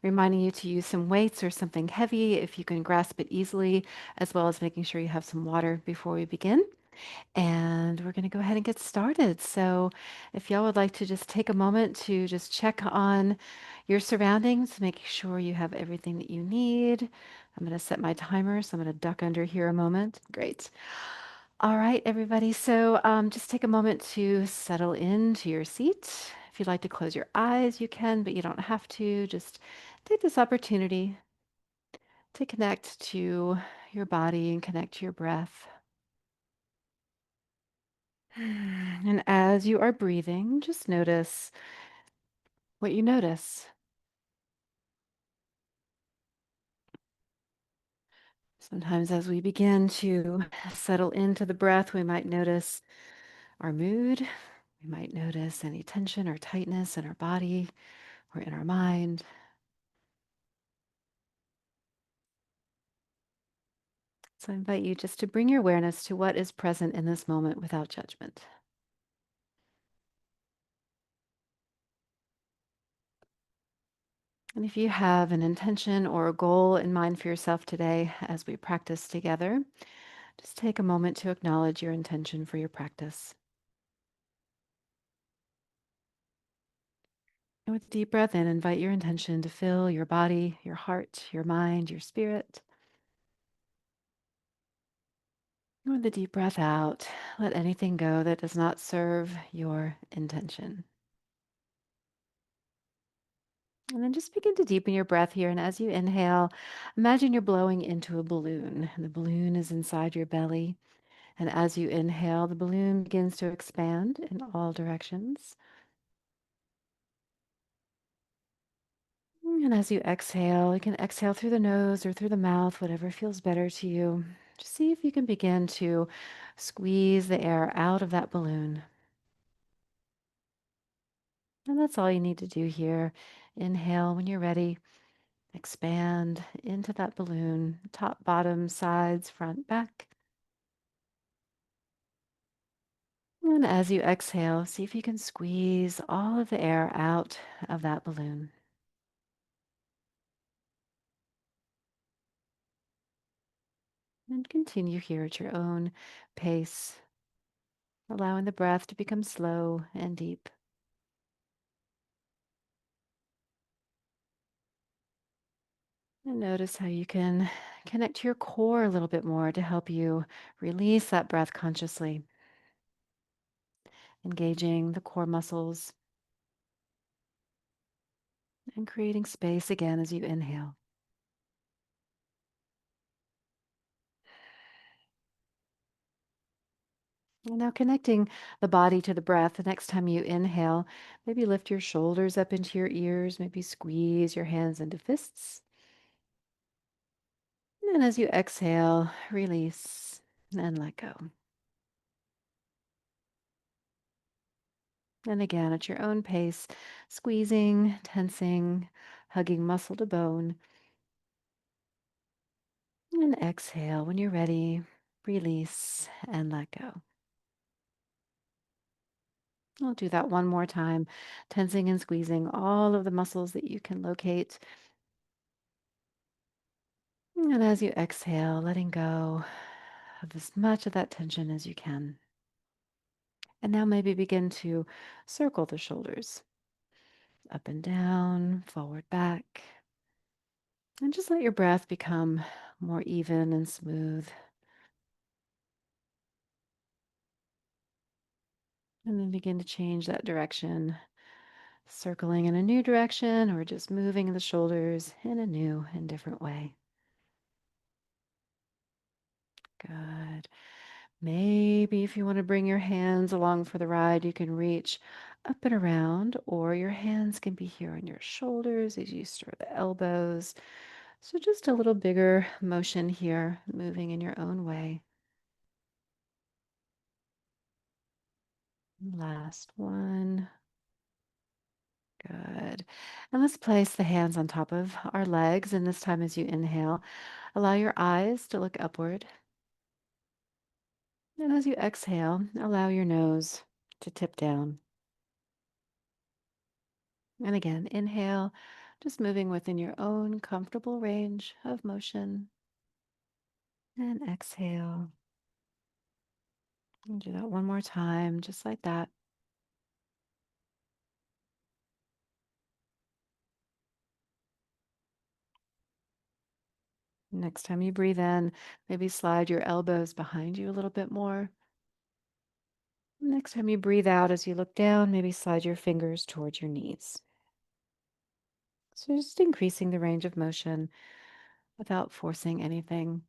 reminding you to use some weights or something heavy if you can grasp it easily, as well as making sure you have some water before we begin. And we're going to go ahead and get started. So, if y'all would like to just take a moment to just check on your surroundings, make sure you have everything that you need. I'm going to set my timer, so I'm going to duck under here a moment. Great. All right, everybody. So, just take a moment to settle into your seat. If you'd like to close your eyes, you can, but you don't have to. Just take this opportunity to connect to your body and connect to your breath. And as you are breathing, just notice what you notice. Sometimes, as we begin to settle into the breath, we might notice our mood. We might notice any tension or tightness in our body or in our mind. So, I invite you just to bring your awareness to what is present in this moment without judgment. And if you have an intention or a goal in mind for yourself today as we practice together, just take a moment to acknowledge your intention for your practice. And with a deep breath in, invite your intention to fill your body, your heart, your mind, your spirit. And with a deep breath out, let anything go that does not serve your intention. And then just begin to deepen your breath here. And as you inhale, imagine you're blowing into a balloon. And the balloon is inside your belly. And as you inhale, the balloon begins to expand in all directions. And as you exhale, you can exhale through the nose or through the mouth, whatever feels better to you. Just see if you can begin to squeeze the air out of that balloon. And that's all you need to do here. Inhale when you're ready. Expand into that balloon, top, bottom, sides, front, back. And as you exhale, see if you can squeeze all of the air out of that balloon. And continue here at your own pace, allowing the breath to become slow and deep. And notice how you can connect to your core a little bit more to help you release that breath consciously, engaging the core muscles and creating space again as you inhale. And now connecting the body to the breath. The next time you inhale, maybe lift your shoulders up into your ears, maybe squeeze your hands into fists. And as you exhale, release and let go. And again, at your own pace, squeezing, tensing, hugging muscle to bone. And exhale when you're ready. Release and let go. I'll do that one more time, tensing and squeezing all of the muscles that you can locate. And as you exhale, letting go of as much of that tension as you can. And now maybe begin to circle the shoulders up and down, forward, back. And just let your breath become more even and smooth. And then begin to change that direction, circling in a new direction or just moving the shoulders in a new and different way. Good. Maybe if you want to bring your hands along for the ride, you can reach up and around, or your hands can be here on your shoulders as you stir the elbows. So just a little bigger motion here, moving in your own way. Last one. Good. And let's place the hands on top of our legs. And this time, as you inhale, allow your eyes to look upward. And as you exhale, allow your nose to tip down. And again, inhale, just moving within your own comfortable range of motion. And exhale. And do that one more time, just like that. Next time you breathe in, maybe slide your elbows behind you a little bit more. Next time you breathe out as you look down, maybe slide your fingers towards your knees. So just increasing the range of motion without forcing anything.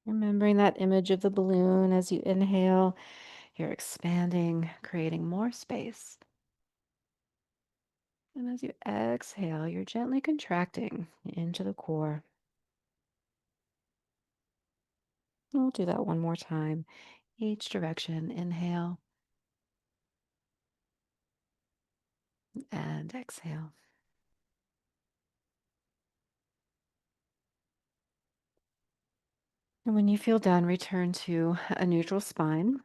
Remembering that image of the balloon as you inhale, you're expanding, creating more space. And as you exhale, you're gently contracting into the core. We'll do that one more time. Each direction, inhale and exhale. And when you feel done, return to a neutral spine.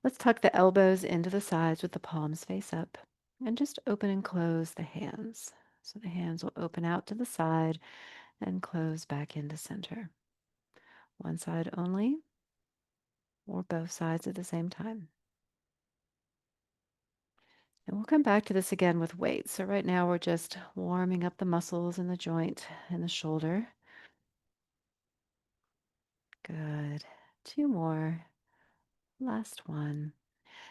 Let's tuck the elbows into the sides with the palms face up and just open and close the hands. So the hands will open out to the side and close back into center. One side only or both sides at the same time. And we'll come back to this again with weight. So right now we're just warming up the muscles in the joint and the shoulder. Good. Two more. Last one.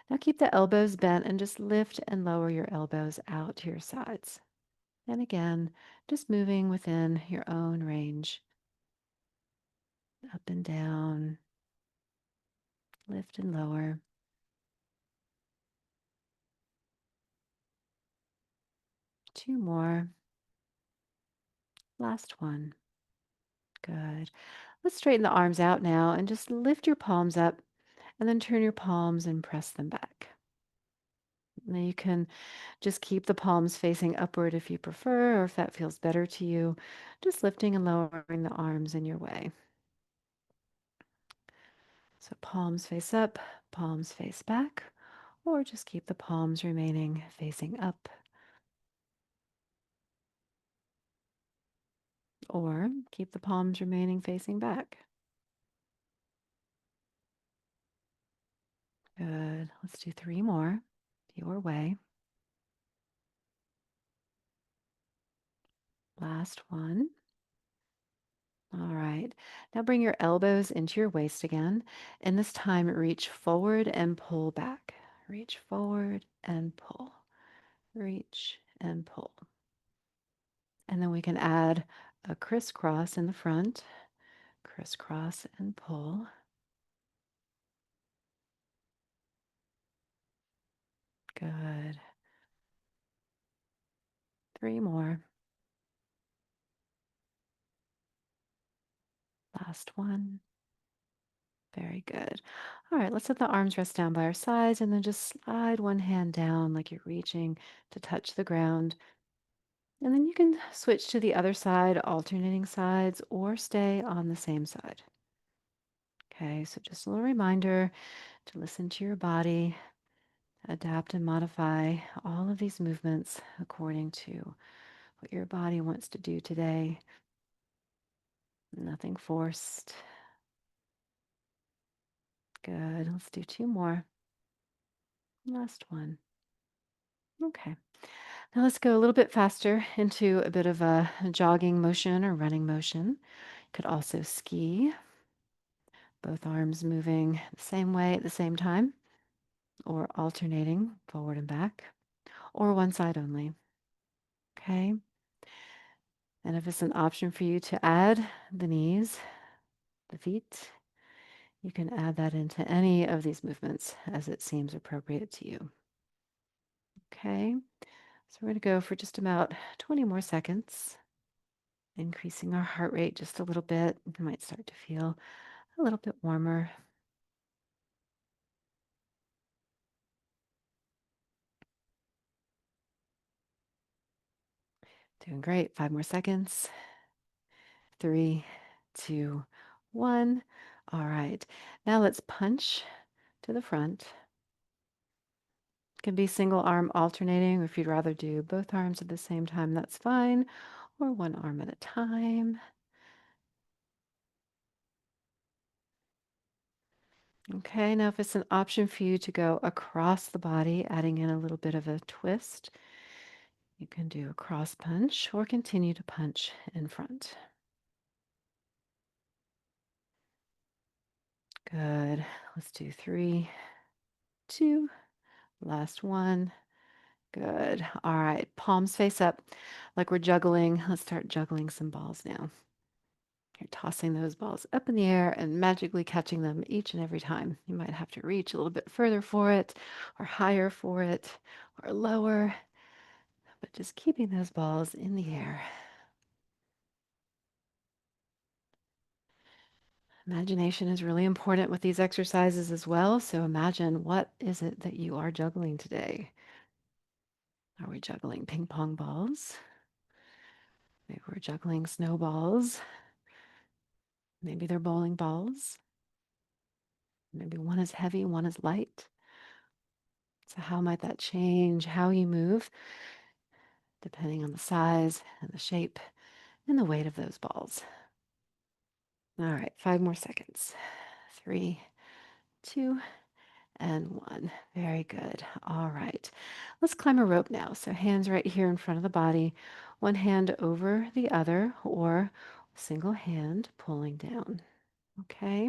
Now keep the elbows bent and just lift and lower your elbows out to your sides. And again, just moving within your own range. Up and down, lift and lower. Two more. Last one. Good. Let's straighten the arms out now and just lift your palms up and then turn your palms and press them back. Now you can just keep the palms facing upward if you prefer, or if that feels better to you, just lifting and lowering the arms in your way. So palms face up, palms face back, or just keep the palms remaining facing up, or keep the palms remaining facing back. Good. Let's do three more your way. Last one. All right. Now bring your elbows into your waist again. And this time reach forward and pull back. Reach forward and pull. Reach and pull. And then we can add a crisscross in the front. Crisscross and pull. Good. Three more. Last one. Very good. All right, let's let the arms rest down by our sides and then just slide one hand down like you're reaching to touch the ground. And then you can switch to the other side, alternating sides, or stay on the same side. Okay, so just a little reminder to listen to your body, adapt and modify all of these movements according to what your body wants to do today. Nothing forced. Good. Let's do two more. Last one. Okay. Now let's go a little bit faster into a bit of a jogging motion or running motion. Could also ski, both arms moving the same way at the same time, or alternating forward and back, or one side only. Okay. And if it's an option for you to add the knees, the feet, you can add that into any of these movements as it seems appropriate to you. Okay. So we're going to go for just about 20 more seconds, increasing our heart rate just a little bit. You might start to feel a little bit warmer. Doing great. Five more seconds. Three, two, one. All right. Now let's punch to the front. Can be single arm alternating, or if you'd rather do both arms at the same time, that's fine, or one arm at a time. Okay, now if it's an option for you to go across the body, adding in a little bit of a twist, you can do a cross punch or continue to punch in front. Good. Let's do 3, 2, last one. Good. All right. Palms face up like we're juggling. Let's start juggling some balls now. You're tossing those balls up in the air and magically catching them each and every time. You might have to reach a little bit further for it, or higher for it, or lower, but just keeping those balls in the air. Imagination is really important with these exercises as well. So imagine, what is it that you are juggling today? Are we juggling ping pong balls? Maybe we're juggling snowballs. Maybe they're bowling balls. Maybe one is heavy, one is light. So, how might that change how you move depending on the size and the shape and the weight of those balls? All right, 5 more seconds. 3, 2, and 1. Very good. All right. Let's climb a rope now. So, hands right here in front of the body, one hand over the other, or single hand pulling down. Okay.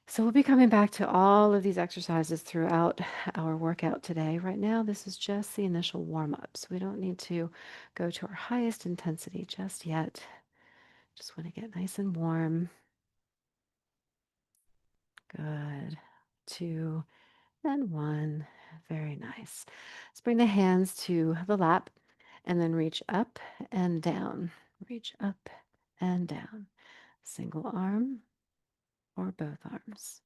So we'll be coming back to all of these exercises throughout our workout today. Right now, this is just the initial warm-ups. We don't need to go to our highest intensity just yet. Just want to get nice and warm. Good. 2 and 1. Very nice. Let's bring the hands to the lap and then reach up and down. Reach up and down. Single arm or both arms.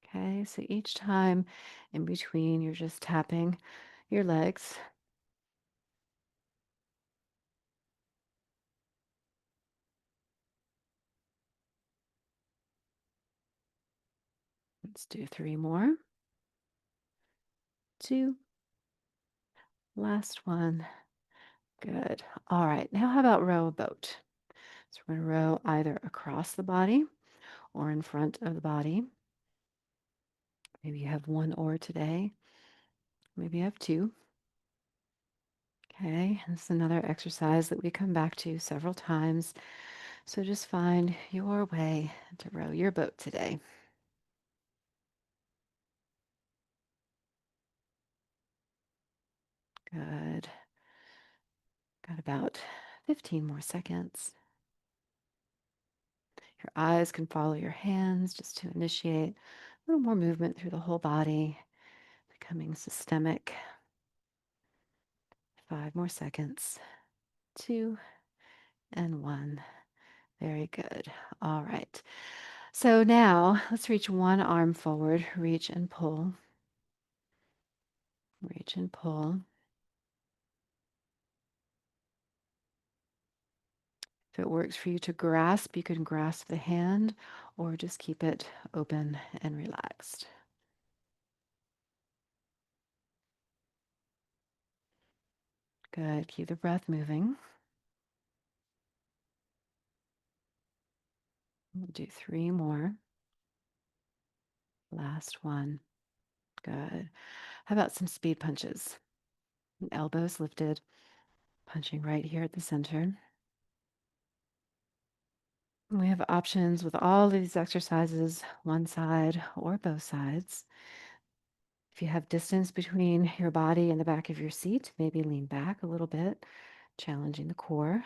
Okay, so each time in between, you're just tapping your legs. Let's do 3 more. 2, last one. Good. All right, now how about row a boat? So we're going to row either across the body or in front of the body. Maybe you have one oar today. Maybe you have two. Okay, this is another exercise that we come back to several times. So just find your way to row your boat today. Good. Got about 15 more seconds. Your eyes can follow your hands just to initiate a little more movement through the whole body, becoming systemic. 5 more seconds. 2 and 1. Very good. All right. So now let's reach one arm forward. Reach and pull. Reach and pull. If it works for you to grasp, you can grasp the hand or just keep it open and relaxed. Good. Keep the breath moving. We'll do 3 more. Last one. Good. How about some speed punches? Elbows lifted, punching right here at the center. We have options with all of these exercises, one side or both sides. If you have distance between your body and the back of your seat, maybe lean back a little bit, challenging the core.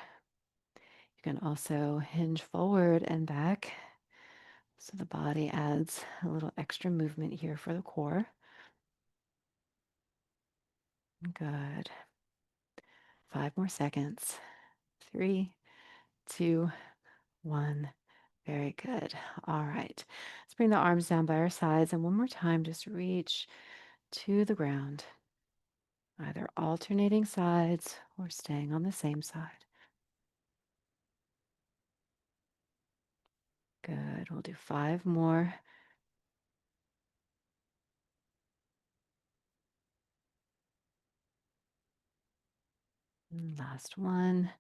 You can also hinge forward and back, so the body adds a little extra movement here for the core. Good. 5 more seconds. 3, 2, 1. Very good. All right. Let's bring the arms down by our sides. And one more time, just reach to the ground, either alternating sides or staying on the same side. Good. We'll do 5 more. Last one.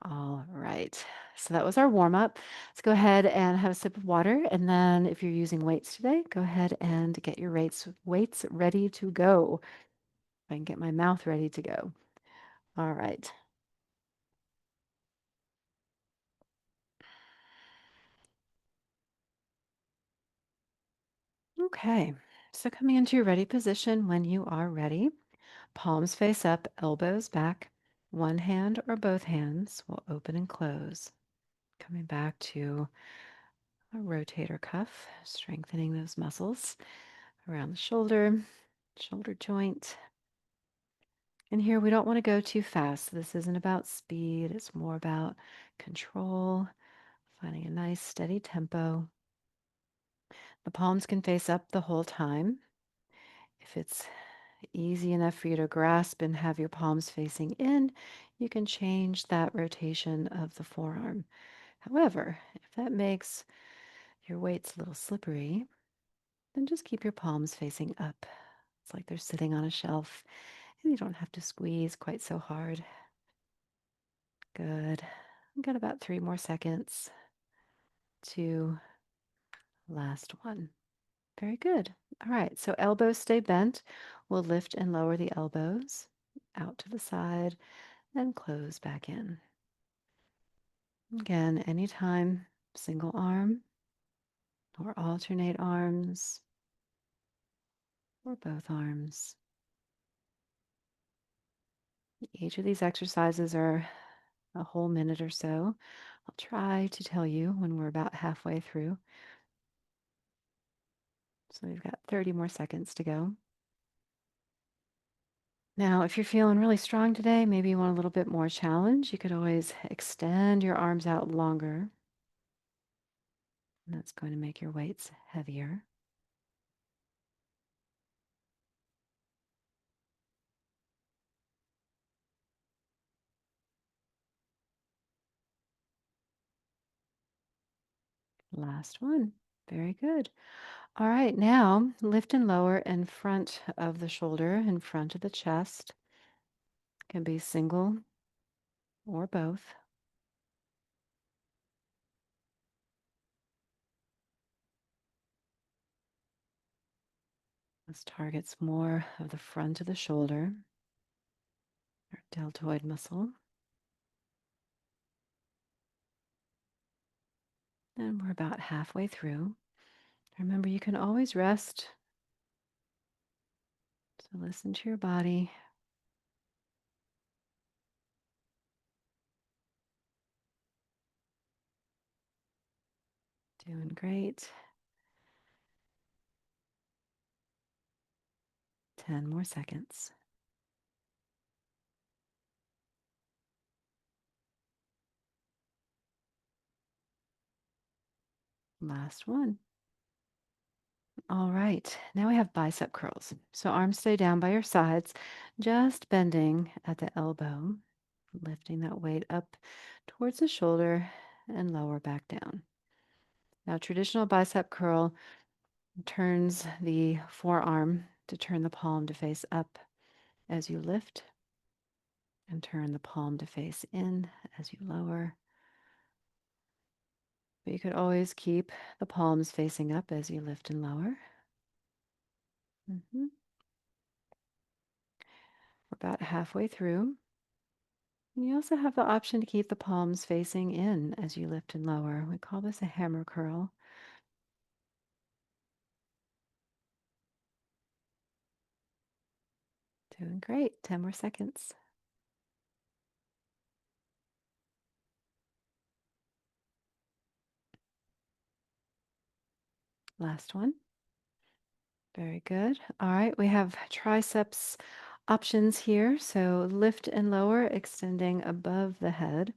All right. So that was our warm up. Let's go ahead and have a sip of water. And then if you're using weights today, go ahead and get your weights ready to go. If I can get my mouth ready to go. All right. Okay. So coming into your ready position when you are ready, palms face up, elbows back. One hand or both hands will open and close. Coming back to a rotator cuff, strengthening those muscles around the shoulder, shoulder joint. And here we don't want to go too fast. This isn't about speed, it's more about control, finding a nice steady tempo. The palms can face up the whole time. If it's easy enough for you to grasp and have your palms facing in, you can change that rotation of the forearm. However, if that makes your weights a little slippery, then just keep your palms facing up. It's like they're sitting on a shelf, and you don't have to squeeze quite so hard. Good. I've got about 3 more seconds to last one. Very good. All right, so elbows stay bent. We'll lift and lower the elbows out to the side and close back in. Again, anytime, single arm or alternate arms or both arms. Each of these exercises are a whole minute or so. I'll try to tell you when we're about halfway through. So we've got 30 more seconds to go. Now, if you're feeling really strong today, maybe you want a little bit more challenge, you could always extend your arms out longer. And that's going to make your weights heavier. Last one. Very good. All right, now lift and lower in front of the shoulder, in front of the chest. Can be single or both. This targets more of the front of the shoulder, or deltoid muscle. And we're about halfway through. Remember, you can always rest. So listen to your body. Doing great. 10 more seconds. Last one. All right, now we have bicep curls. So arms stay down by your sides, just bending at the elbow, lifting that weight up towards the shoulder and lower back down. Now, traditional bicep curl turns the forearm to turn the palm to face up as you lift and turn the palm to face in as you lower. But you could always keep the palms facing up as you lift and lower. We're about halfway through. And you also have the option to keep the palms facing in as you lift and lower. We call this a hammer curl. Doing great. 10 more seconds. Last one. Very good. All right, we have triceps options here. So lift and lower, extending above the head,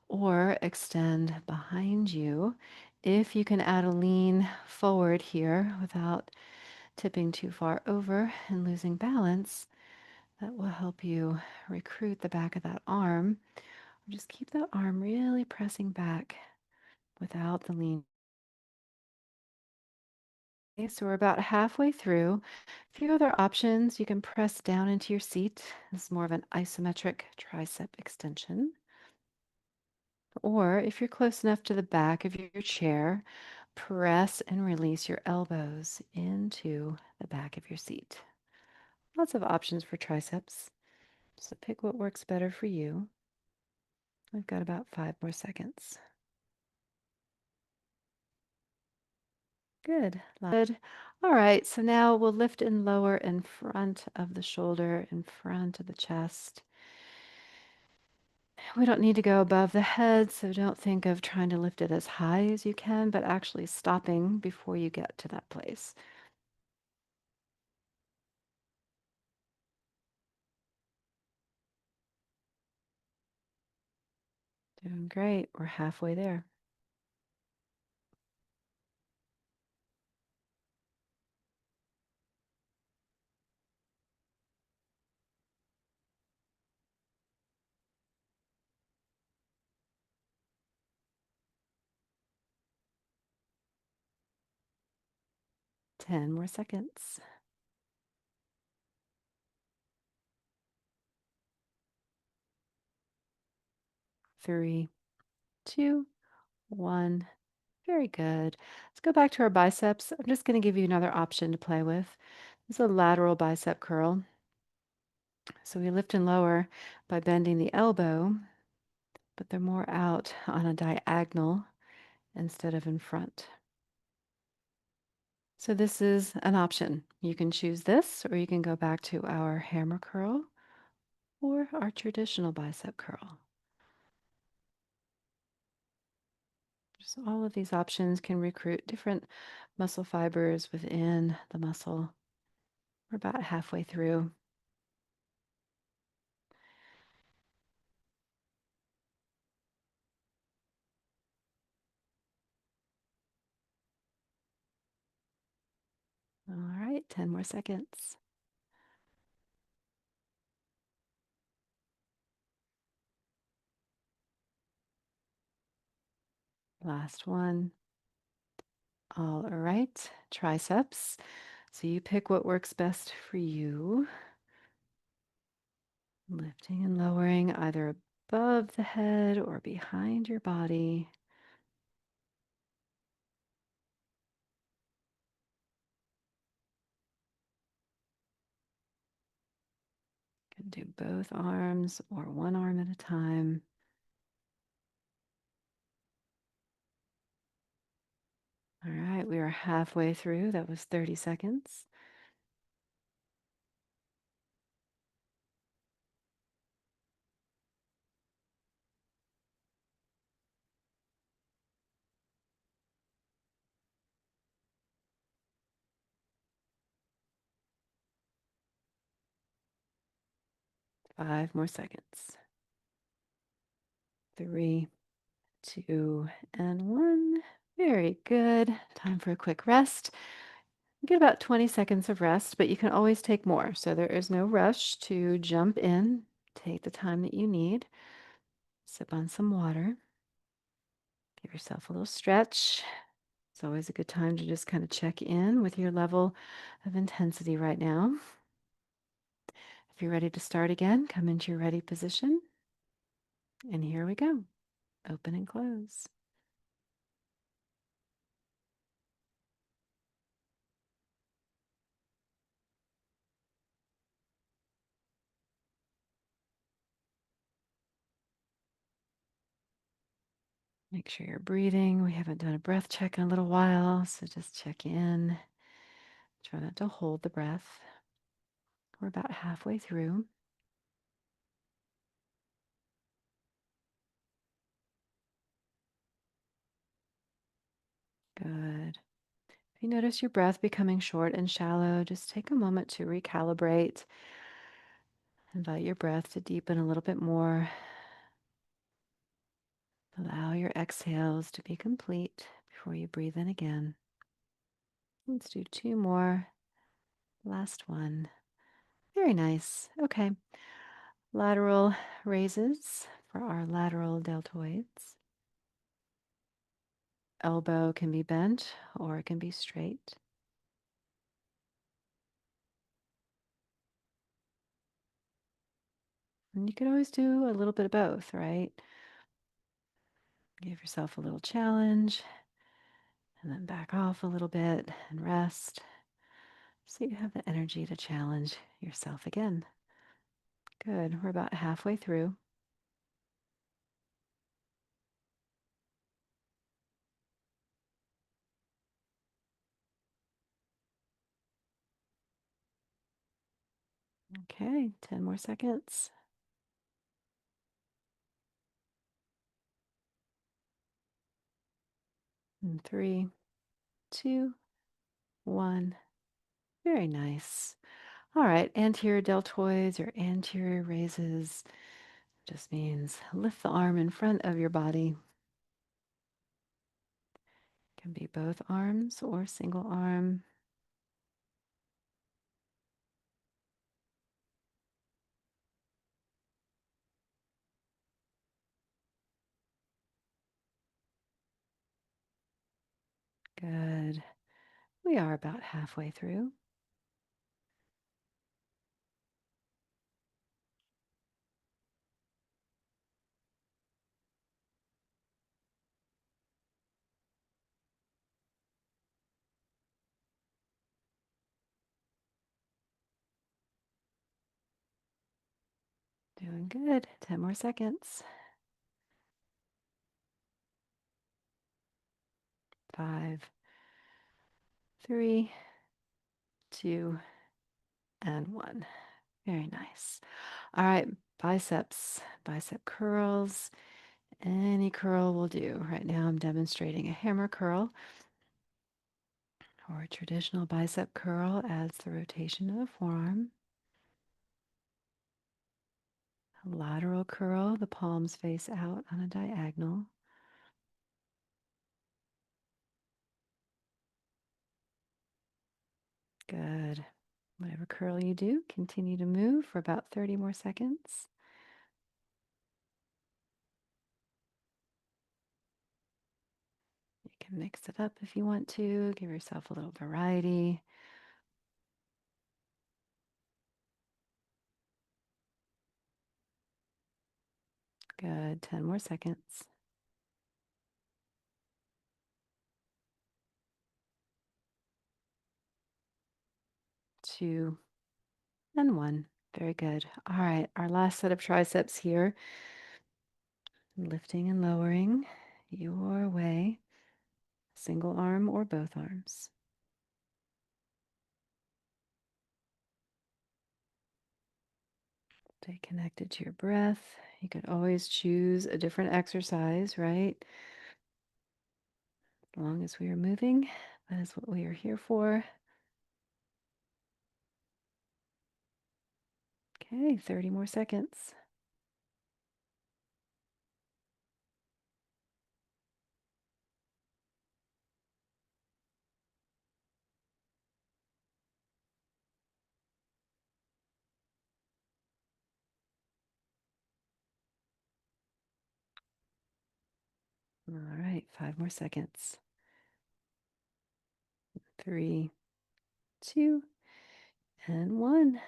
or extend behind you. If you can add a lean forward here without tipping too far over and losing balance, that will help you recruit the back of that arm. Just keep that arm really pressing back without the lean Okay, so we're about halfway through. A few other options. You can press down into your seat. This is more of an isometric tricep extension. Or if you're close enough to the back of your chair, press and release your elbows into the back of your seat. Lots of options for triceps. So pick what works better for you. We've got about 5 more seconds. Good. Good. All right. So now we'll lift and lower in front of the shoulder, in front of the chest. We don't need to go above the head, so don't think of trying to lift it as high as you can, but actually stopping before you get to that place. Doing great. We're halfway there. Ten more seconds. 3, 2, 1. Very good. Let's go back to our biceps. I'm just going to give you another option to play with. This is a lateral bicep curl. So we lift and lower by bending the elbow, but they're more out on a diagonal instead of in front. So this is an option. You can choose this, or you can go back to our hammer curl or our traditional bicep curl. So all of these options can recruit different muscle fibers within the muscle. We're about halfway through. All right, 10 more seconds. Last one. All right, triceps. So you pick what works best for you. Lifting and lowering either above the head or behind your body. You can do both arms or one arm at a time. All right, we are halfway through. That was 30 seconds. 5 more seconds. 3, 2, and 1. Very good. Time for a quick rest. Get about 20 seconds of rest, but you can always take more. So there is no rush to jump in. Take the time that you need. Sip on some water. Give yourself a little stretch. It's always a good time to just kind of check in with your level of intensity right now. If you're ready to start again, come into your ready position. And here we go. Open and close. Make sure you're breathing. We haven't done a breath check in a little while, so just check in. Try not to hold the breath. We're about halfway through. Good. If you notice your breath becoming short and shallow, just take a moment to recalibrate. Invite your breath to deepen a little bit more. Allow your exhales to be complete before you breathe in again. Let's do 2 more. Last one. Very nice. Okay. Lateral raises for our lateral deltoids. Elbow can be bent or it can be straight. And you could always do a little bit of both, right? Give yourself a little challenge and then back off a little bit and rest so you have the energy to challenge yourself again. Good. We're about halfway through. Okay, 10 more seconds. And three, two, one. Very nice. All right, anterior deltoids or anterior raises just means lift the arm in front of your body. Can be both arms or single arm. Good. We are about halfway through. Doing good. 10 more seconds. 5, 3, 2, and 1. Very nice. All right, biceps, bicep curls. Any curl will do. Right now I'm demonstrating a hammer curl or a traditional bicep curl adds the rotation of the forearm. A lateral curl, the palms face out on a diagonal. Good. Whatever curl you do, continue to move for about 30 more seconds. You can mix it up if you want to, give yourself a little variety. Good. 10 more seconds. 2 and 1. Very good. All right, our last set of triceps here. Lifting and lowering your way, single arm or both arms. Stay connected to your breath. You could always choose a different exercise, right? As long as we are moving, that is what we are here for. Okay, 30 more seconds. All right, 5 more seconds. 3, 2, and 1.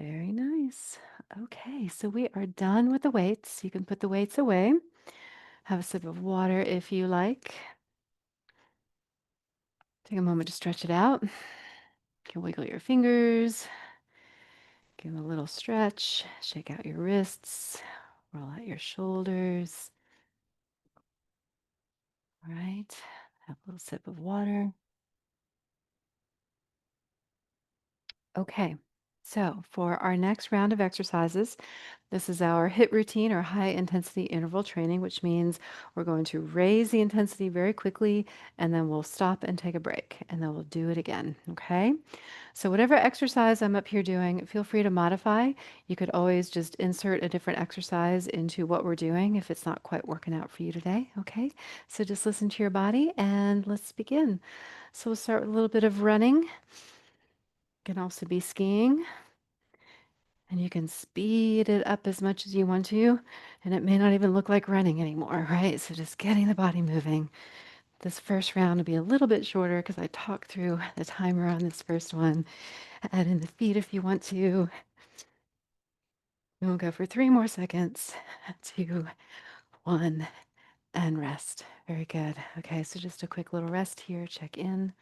Very nice. Okay, so we are done with the weights. You can put the weights away. Have a sip of water if you like. Take a moment to stretch it out. You can wiggle your fingers, give them a little stretch, shake out your wrists, roll out your shoulders. All right, have a little sip of water. Okay, so for our next round of exercises, this is our HIIT routine or high intensity interval training, which means we're going to raise the intensity very quickly and then we'll stop and take a break and then we'll do it again. Okay, so whatever exercise I'm up here doing, feel free to modify. You could always just insert a different exercise into what we're doing if it's not quite working out for you today. Okay, so just listen to your body and let's begin. So we'll start with a little bit of running. Can also be skiing. And you can speed it up as much as you want to, and it may not even look like running anymore, right? So just getting the body moving. This first round will be a little bit shorter because I talked through the timer on this first one. Add in the feet if you want to. And we'll go for 3 more seconds. 2, 1, and rest. Very good. Okay, so just a quick little rest here. Check in.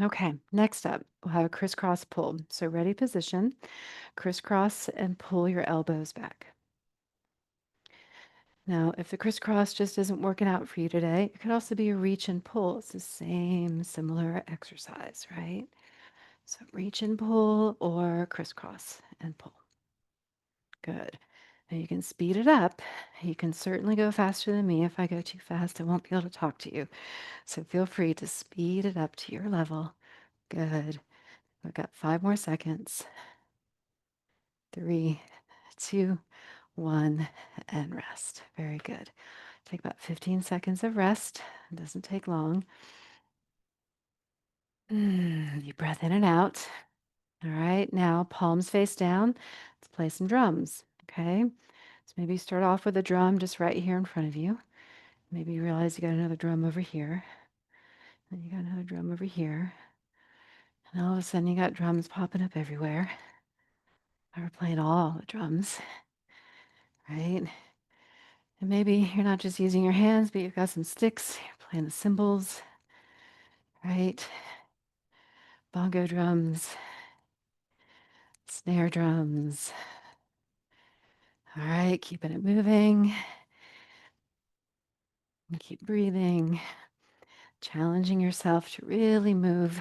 Okay, next up, we'll have a crisscross pull. So ready position, crisscross and pull your elbows back. Now, if the crisscross just isn't working out for you today, it could also be a reach and pull. It's the same similar exercise, right? So reach and pull or crisscross and pull. Good. Now you can speed it up. You can certainly go faster than me. If I go too fast, I won't be able to talk to you. So feel free to speed it up to your level. Good. We've got 5 more seconds. 3, 2, 1, and rest. Very good. Take about 15 seconds of rest. It doesn't take long. Deep breath in and out. All right, now palms face down. Let's play some drums. Okay, so maybe start off with a drum just right here in front of you. Maybe you realize you got another drum over here. And you got another drum over here. And all of a sudden you got drums popping up everywhere. We're playing all the drums, right? And maybe you're not just using your hands, but you've got some sticks. You're playing the cymbals, right? Bongo drums, snare drums. All right, keeping it moving. And keep breathing, challenging yourself to really move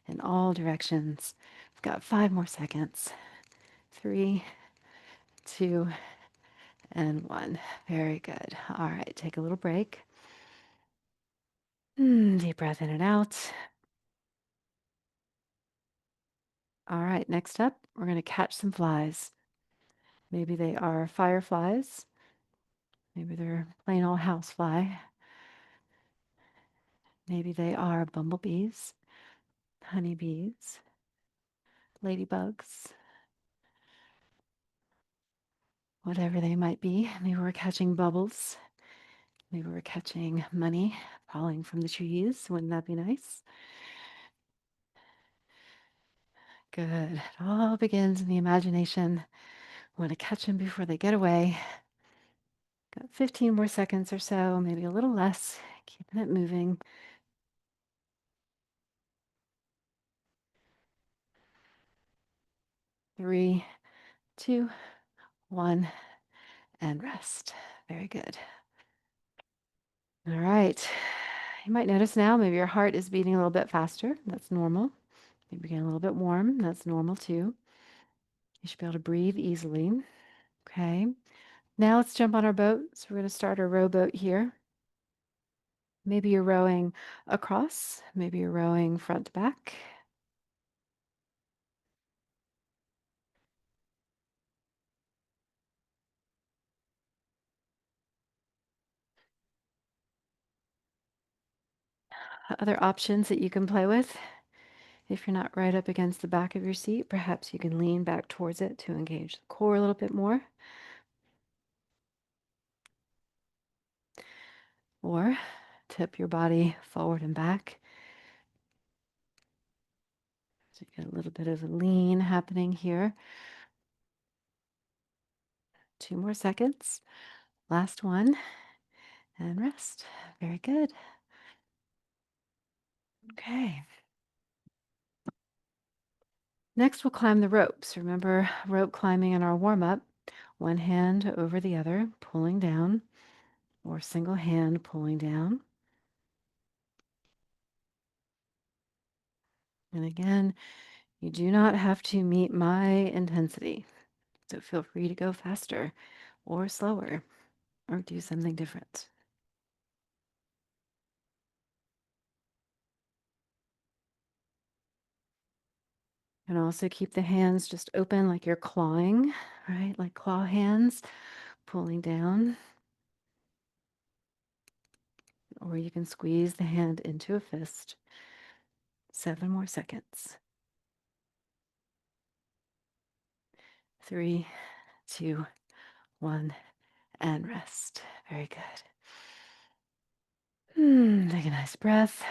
in all directions. We've got 5 more seconds. 3, 2, and 1. Very good. All right, take a little break. Deep breath in and out. All right, next up, we're going to catch some flies. Maybe they are fireflies. Maybe they're plain old housefly. Maybe they are bumblebees, honeybees, ladybugs, whatever they might be. Maybe we're catching bubbles. Maybe we're catching money falling from the trees. Wouldn't that be nice? Good. It all begins in the imagination. We want to catch them before they get away. Got 15 more seconds or so, maybe a little less. Keeping it moving. 3, 2, 1, and rest. Very good. All right. You might notice now maybe your heart is beating a little bit faster. That's normal. Maybe getting a little bit warm. That's normal too. You should be able to breathe easily. Okay. Now let's jump on our boat. So we're going to start our rowboat here. Maybe you're rowing across. Maybe you're rowing front to back. Other options that you can play with. If you're not right up against the back of your seat, perhaps you can lean back towards it to engage the core a little bit more. Or tip your body forward and back. So you get a little bit of a lean happening here. 2 more seconds. Last one. And rest. Very good. Okay. Next, we'll climb the ropes. Remember rope climbing in our warm up. One hand over the other, pulling down, or single hand pulling down. And again, you do not have to meet my intensity. So feel free to go faster or slower or do something different. And also keep the hands just open like you're clawing, right? Like claw hands, pulling down. Or you can squeeze the hand into a fist. 7 more seconds. 3, 2, 1, and rest. Very good. Take a nice breath.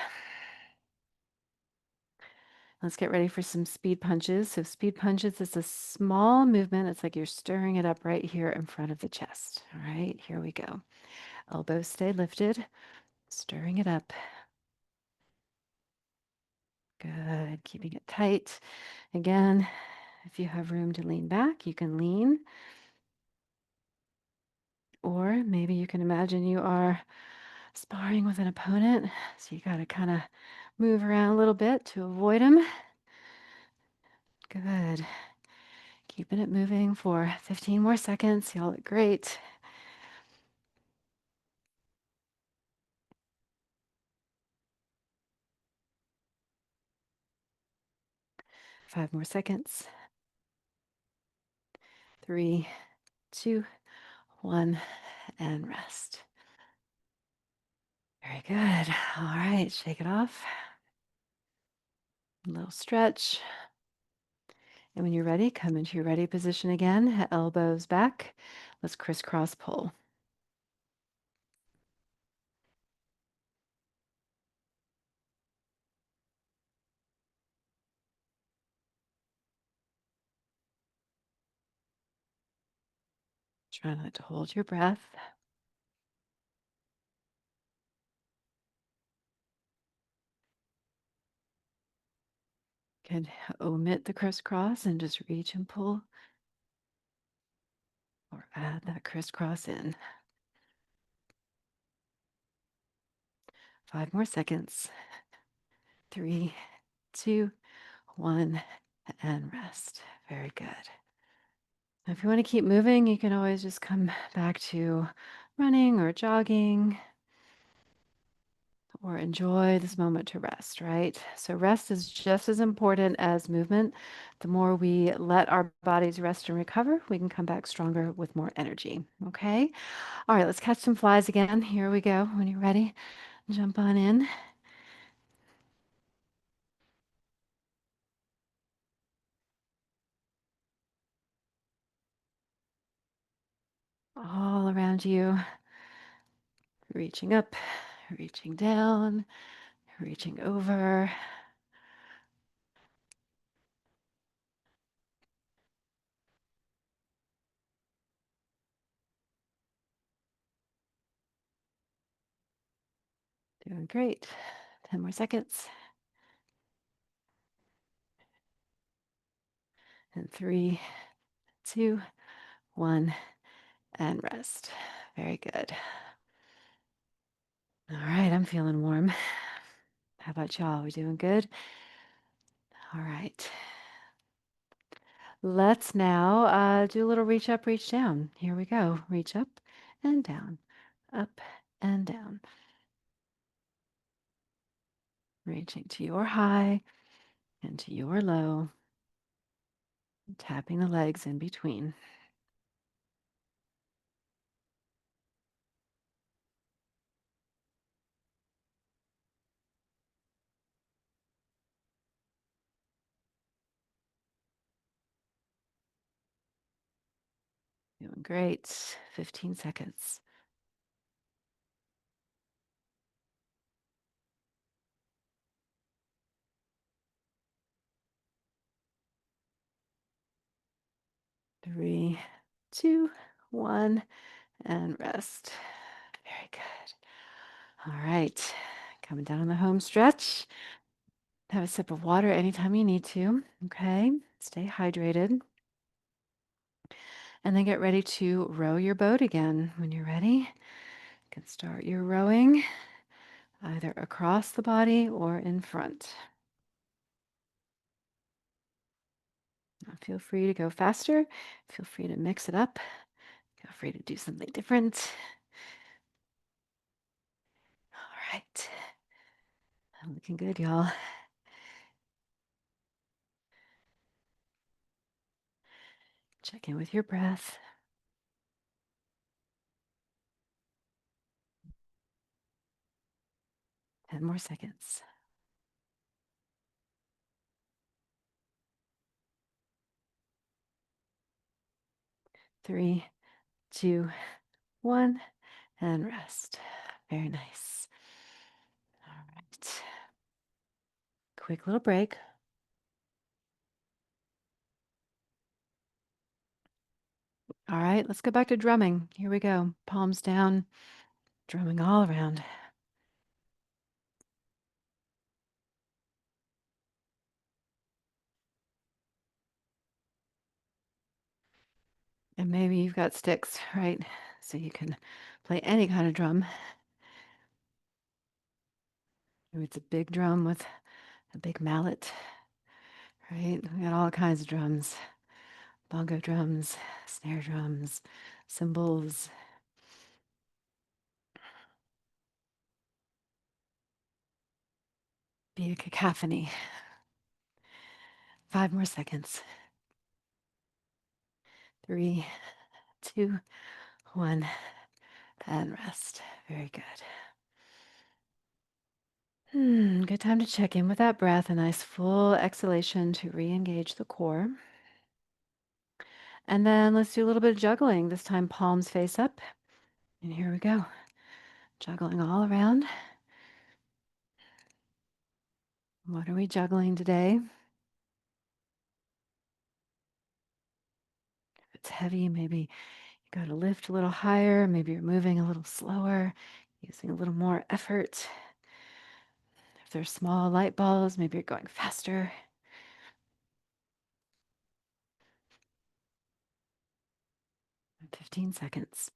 Let's get ready for some speed punches. So speed punches is a small movement. It's like you're stirring it up right here in front of the chest. All right, here we go. Elbows stay lifted, stirring it up. Good, keeping it tight. Again, if you have room to lean back, you can lean. Or maybe you can imagine you are sparring with an opponent. So you got to kind of move around a little bit to avoid him. Good. Keeping it moving for 15 more seconds. Y'all look great. 5 more seconds. 3, 2, 1, and rest. Very good. All right, shake it off. A little stretch. And when you're ready, come into your ready position again. Elbows back. Let's crisscross pull. Try not to hold your breath. Can omit the crisscross and just reach and pull, or add that crisscross in. 5 more seconds. 3, 2, 1, and rest. Very good. If you want to keep moving, you can always just come back to running or jogging or enjoy this moment to rest, right? So, rest is just as important as movement. The more we let our bodies rest and recover, we can come back stronger with more energy. Okay. All right, let's catch some flies again. Here we go. When you're ready, jump on in. All around you, reaching up, reaching down, reaching over. Doing great. 10 more seconds. And 3, 2, 1, and rest. Very good. All right, I'm feeling warm. How about y'all? We doing good? All right. Let's now do a little reach up, reach down. Here we go. Reach up and down, up and down. Reaching to your high and to your low, tapping the legs in between. Doing great. 15 seconds. 3, 2, 1, and rest. Very good. All right. Coming down on the home stretch. Have a sip of water anytime you need to. Okay. Stay hydrated. And then get ready to row your boat again. When you're ready, you can start your rowing either across the body or in front. Now feel free to go faster. Feel free to mix it up. Feel free to do something different. All right. Looking good, y'all. Check in with your breath. 10 more seconds. 3, 2, 1, and rest. Very nice. All right. Quick little break. All right, let's go back to drumming. Here we go. Palms down, drumming all around. And maybe you've got sticks, right? So you can play any kind of drum. Maybe it's a big drum with a big mallet, right? We got all kinds of drums, bongo drums, snare drums, cymbals. Be a cacophony. 5 more seconds. 3, 2, 1, and rest. Very good. Good time to check in with that breath. A nice full exhalation to re-engage the core. And then let's do a little bit of juggling. This time, palms face up. And here we go. Juggling all around. What are we juggling today? If it's heavy, maybe you got to lift a little higher. Maybe you're moving a little slower, using a little more effort. If there's small light balls, maybe you're going faster. 15 seconds.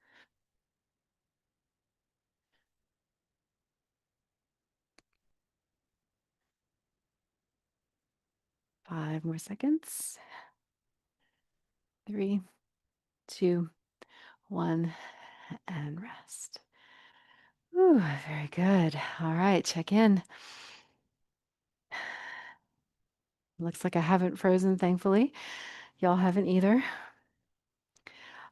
5 more seconds. 3, 2, 1, and rest. Ooh, very good. All right, check in. Looks like I haven't frozen, thankfully. Y'all haven't either.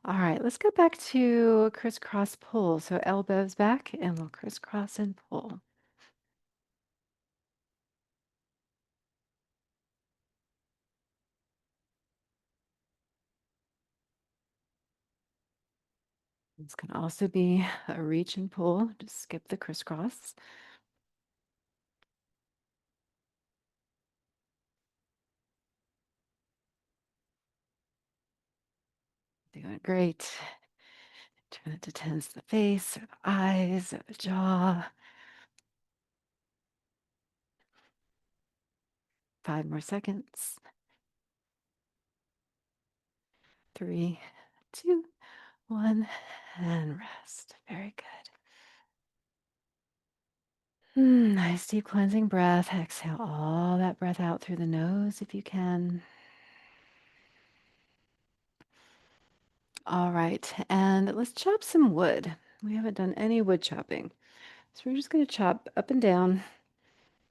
All right, let's go back to crisscross pull. So elbows back and we'll crisscross and pull. This can also be a reach and pull. Just skip the crisscross. Doing great. Try not to tense the face or the eyes or the jaw. 5 more seconds. 3, 2, 1, and rest. Very good. Nice deep cleansing breath. Exhale all that breath out through the nose if you can. All right, and let's chop some wood. We haven't done any wood chopping. So we're just going to chop up and down,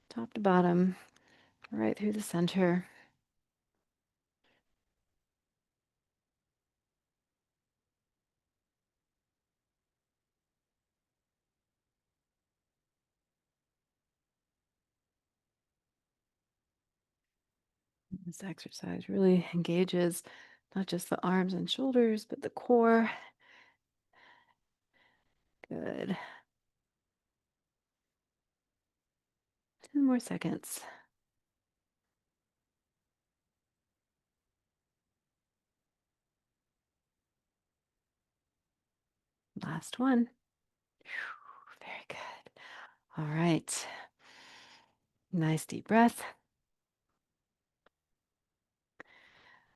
top to bottom, right through the center. This exercise really engages not just the arms and shoulders, but the core. Good. 10 more seconds. Last one. Very good. All right. Nice deep breath.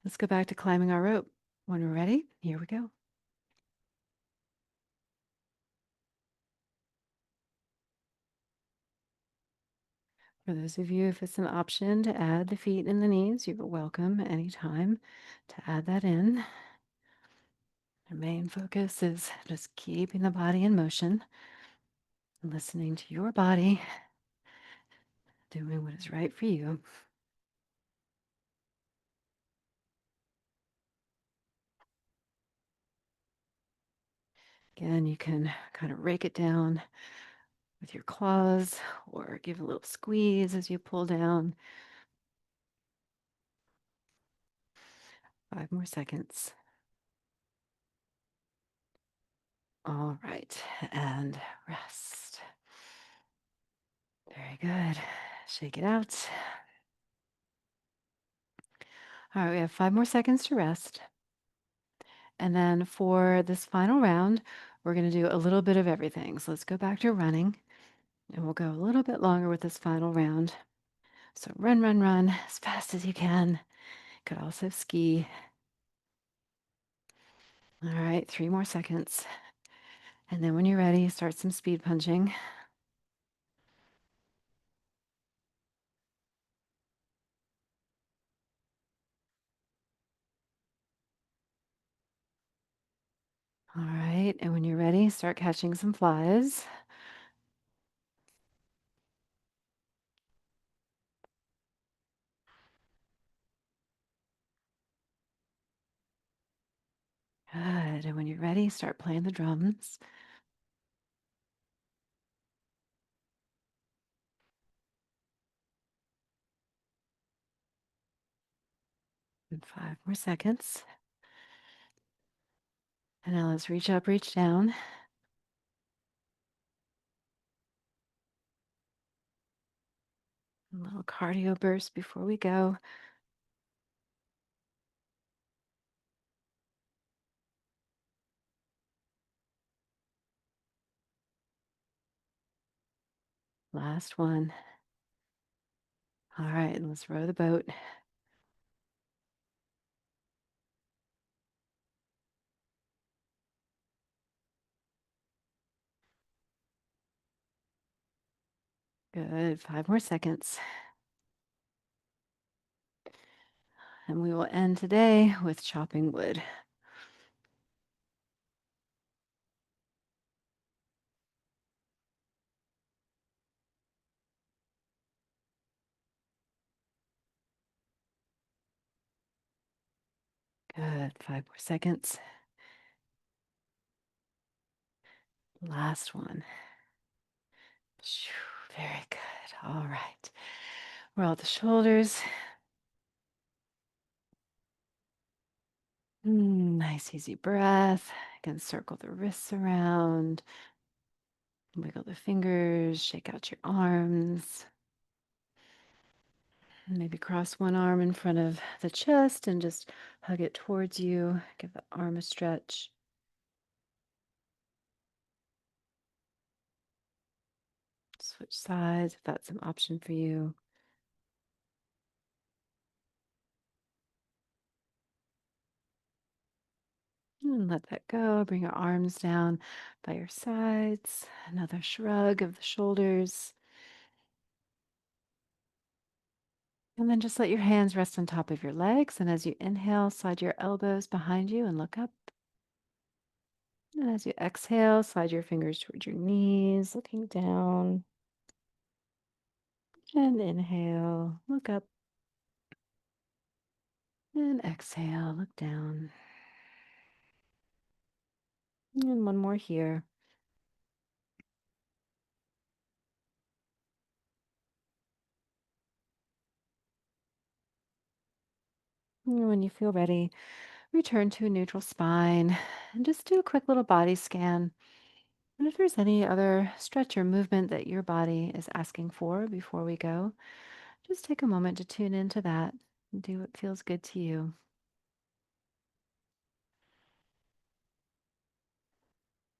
Let's go back to climbing our rope. When we're ready, here we go. For those of you, if it's an option to add the feet and the knees, you're welcome anytime to add that in. Our main focus is just keeping the body in motion, listening to your body, doing what is right for you. Again, you can kind of rake it down with your claws or give a little squeeze as you pull down. 5 more seconds. All right, and rest. Very good. Shake it out. All right, we have 5 more seconds to rest. And then for this final round, we're going to do a little bit of everything. So let's go back to running and we'll go a little bit longer with this final round. So run, run, run as fast as you can. Could also ski. All right, 3 more seconds. And then when you're ready, start some speed punching. All right, and when you're ready, start catching some flies. Good. And when you're ready, start playing the drums. And 5 more seconds. And now let's reach up, reach down. A little cardio burst before we go. Last one. All right, let's row the boat. Good. 5 more seconds. And we will end today with chopping wood. Good. 5 more seconds. Last one. Phew, very good. All right. Roll the shoulders. Nice, easy breath. Again, circle the wrists around. Wiggle the fingers. Shake out your arms. Maybe cross one arm in front of the chest and just hug it towards you. Give the arm a stretch. Switch sides if that's an option for you. And let that go. Bring your arms down by your sides. Another shrug of the shoulders. And then just let your hands rest on top of your legs. And as you inhale, slide your elbows behind you and look up. And as you exhale, slide your fingers towards your knees, looking down. And inhale, look up. And exhale, look down. And one more here. And when you feel ready, return to a neutral spine and just do a quick little body scan. And if there's any other stretch or movement that your body is asking for before we go, just take a moment to tune into that and do what feels good to you.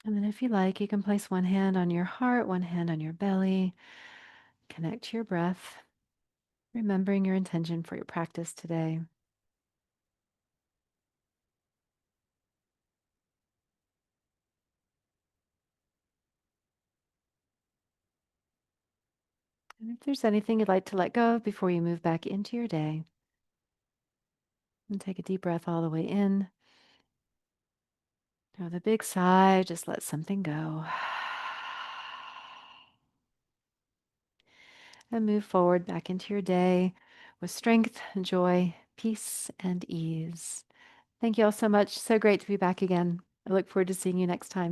And then, if you like, you can place one hand on your heart, one hand on your belly, connect to your breath, remembering your intention for your practice today. And if there's anything you'd like to let go of before you move back into your day, and take a deep breath all the way in. With a big sigh, just let something go. And move forward back into your day with strength, joy, peace, and ease. Thank you all so much. So great to be back again. I look forward to seeing you next time.